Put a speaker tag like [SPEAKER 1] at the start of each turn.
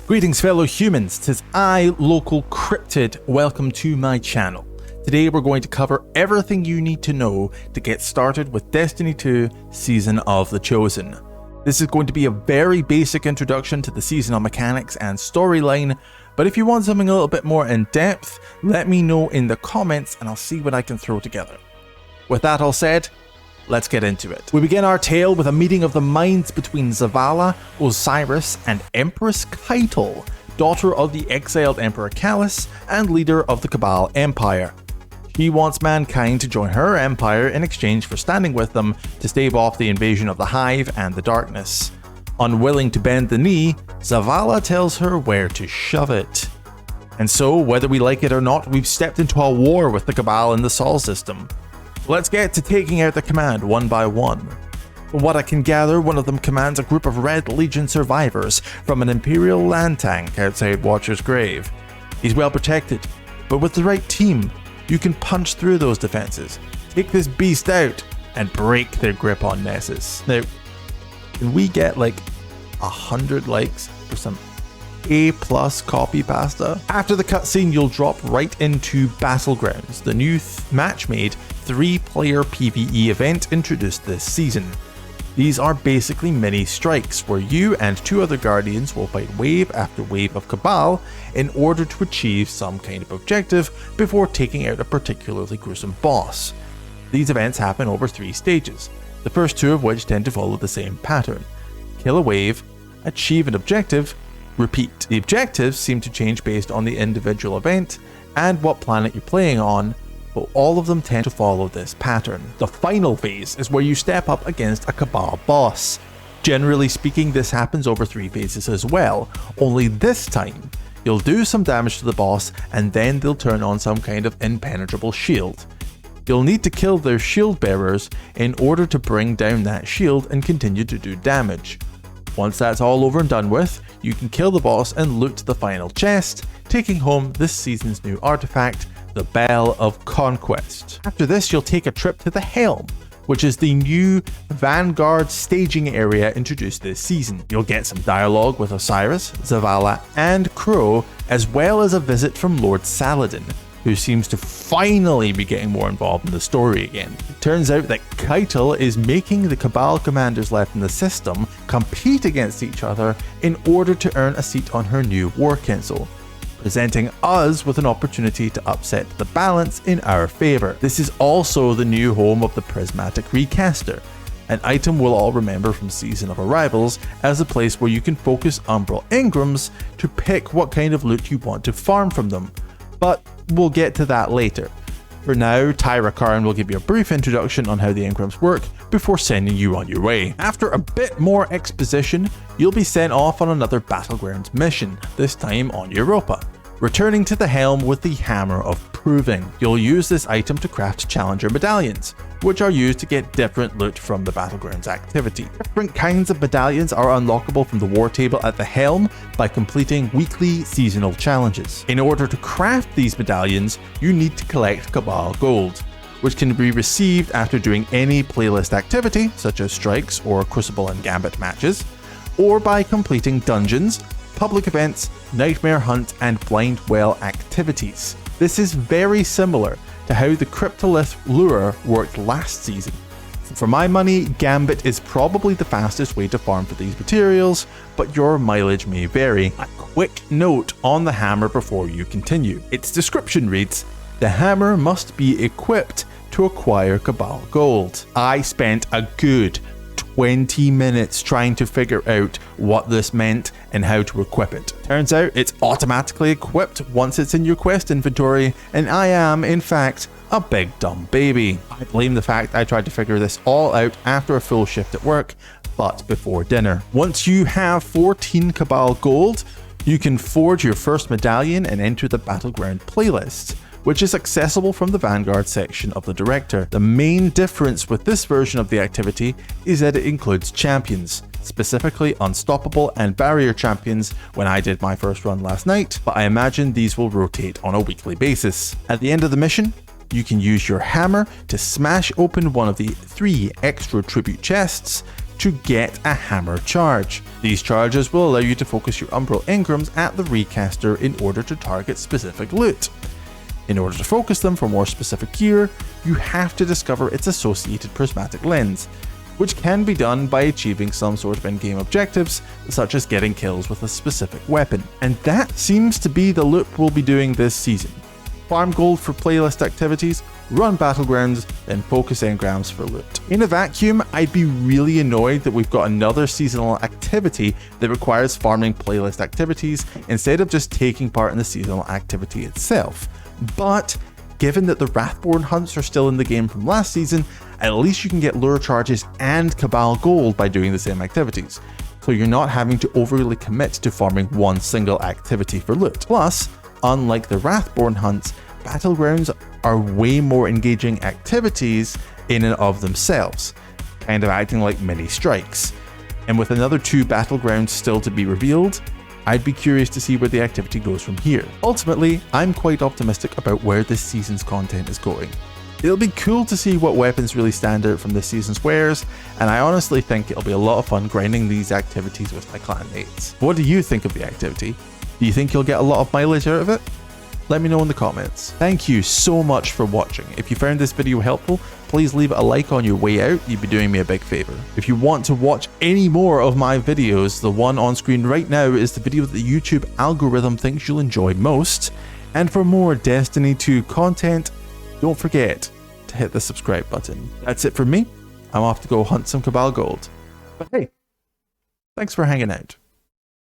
[SPEAKER 1] Greetings fellow humans, 'tis I, local Cryptid. Welcome to my channel. Today we're going to cover everything you need to know to get started with Destiny 2 Season of the Chosen. This is going to be a very basic introduction to the seasonal mechanics and storyline, but if you want something a little bit more in depth, let me know in the comments and I'll see what I can throw together. With that all said, let's get into it. We begin our tale with a meeting of the minds between Zavala, Osiris, and Empress H.E.L.M, daughter of the exiled Emperor Callus and leader of the Cabal Empire. She wants mankind to join her empire in exchange for standing with them to stave off the invasion of the Hive and the Darkness. Unwilling to bend the knee, Zavala tells her where to shove it. And so, whether we like it or not, we've stepped into a war with the Cabal in the Sol system. Let's get to taking out the command one by one. From what I can gather, one of them commands a group of Red Legion survivors from an Imperial land tank outside Watcher's grave. He's well protected, but with the right team, you can punch through those defenses, take this beast out, and break their grip on Nessus. Now, can we get like 100 likes for some A+ copy pasta? After the cutscene, you'll drop right into Battlegrounds, the new match-made 3-player PvE event introduced this season. These are basically mini strikes where you and 2 other Guardians will fight wave after wave of Cabal in order to achieve some kind of objective before taking out a particularly gruesome boss. These events happen over 3 stages, the first 2 of which tend to follow the same pattern: kill a wave, achieve an objective, repeat. The objectives seem to change based on the individual event and what planet you're playing on, but all of them tend to follow this pattern. The final phase is where you step up against a Cabal boss. Generally speaking, this happens over 3 phases as well, only this time you'll do some damage to the boss and then they'll turn on some kind of impenetrable shield. You'll need to kill their shield bearers in order to bring down that shield and continue to do damage. Once that's all over and done with, you can kill the boss and loot the final chest, taking home this season's new artifact, the Bell of Conquest. After this, you'll take a trip to the H.E.L.M, which is the new Vanguard staging area introduced this season. You'll get some dialogue with Osiris, Zavala, and Crow, as well as a visit from Lord Saladin, who seems to finally be getting more involved in the story again. It turns out that H.E.L.M is making the Cabal commanders left in the system compete against each other in order to earn a seat on her new war council, presenting us with an opportunity to upset the balance in our favour. This is also the new home of the Prismatic Recaster, an item we'll all remember from Season of Arrivals as a place where you can focus Umbral Engrams to pick what kind of loot you want to farm from them, but we'll get to that later. For now, Tyra Karn will give you a brief introduction on how the Engrams work before sending you on your way. After a bit more exposition, you'll be sent off on another Battlegrounds mission, this time on Europa, returning to the H.E.L.M with the Hammer of Proving. You'll use this item to craft Challenger medallions, which are used to get different loot from the Battlegrounds activity. Different kinds of medallions are unlockable from the war table at the H.E.L.M by completing weekly seasonal challenges. In order to craft these medallions, you need to collect Cabal gold, which can be received after doing any playlist activity, such as strikes or Crucible and Gambit matches, or by completing dungeons, public events, Nightmare Hunt, and Blind Well activities. This is very similar to how the Cryptolith lure worked last season. For my money, Gambit is probably the fastest way to farm for these materials, but your mileage may vary. A quick note on the hammer before you continue. Its description reads, "The hammer must be equipped to acquire Cabal gold." I spent a good 20 minutes trying to figure out what this meant and how to equip it. Turns out it's automatically equipped once it's in your quest inventory, and I am, in fact, a big dumb baby. I blame the fact I tried to figure this all out after a full shift at work, but before dinner. Once you have 14 Cabal gold, you can forge your first medallion and enter the Battleground playlist, which is accessible from the Vanguard section of the Director. The main difference with this version of the activity is that it includes champions, specifically Unstoppable and Barrier champions when I did my first run last night, but I imagine these will rotate on a weekly basis. At the end of the mission, you can use your hammer to smash open one of the 3 extra tribute chests, to get a hammer charge. These charges will allow you to focus your Umbral Engrams at the recaster in order to target specific loot. In order to focus them for more specific gear, you have to discover its associated prismatic lens, which can be done by achieving some sort of in-game objectives, such as getting kills with a specific weapon. And that seems to be the loop we'll be doing this season. Farm gold for playlist activities, run Battlegrounds, then focus engrams for loot. In a vacuum, I'd be really annoyed that we've got another seasonal activity that requires farming playlist activities instead of just taking part in the seasonal activity itself. But given that the Wrathborn hunts are still in the game from last season, at least you can get lure charges and Cabal gold by doing the same activities, so you're not having to overly commit to farming one single activity for loot. Plus, unlike the Wrathborn hunts, Battlegrounds are way more engaging activities in and of themselves, kind of acting like mini strikes. And with another 2 Battlegrounds still to be revealed, I'd be curious to see where the activity goes from here. Ultimately, I'm quite optimistic about where this season's content is going. It'll be cool to see what weapons really stand out from this season's wares, and I honestly think it'll be a lot of fun grinding these activities with my clan mates. What do you think of the activity? Do you think you'll get a lot of mileage out of it? Let me know in the comments. Thank you so much for watching. If you found this video helpful, please leave it a like on your way out, you'd be doing me a big favor. If you want to watch any more of my videos, the one on screen right now is the video that the YouTube algorithm thinks you'll enjoy most. And for more Destiny 2 content, don't forget to hit the subscribe button. That's it for me. I'm off to go hunt some Cabal gold. But hey, thanks for hanging out.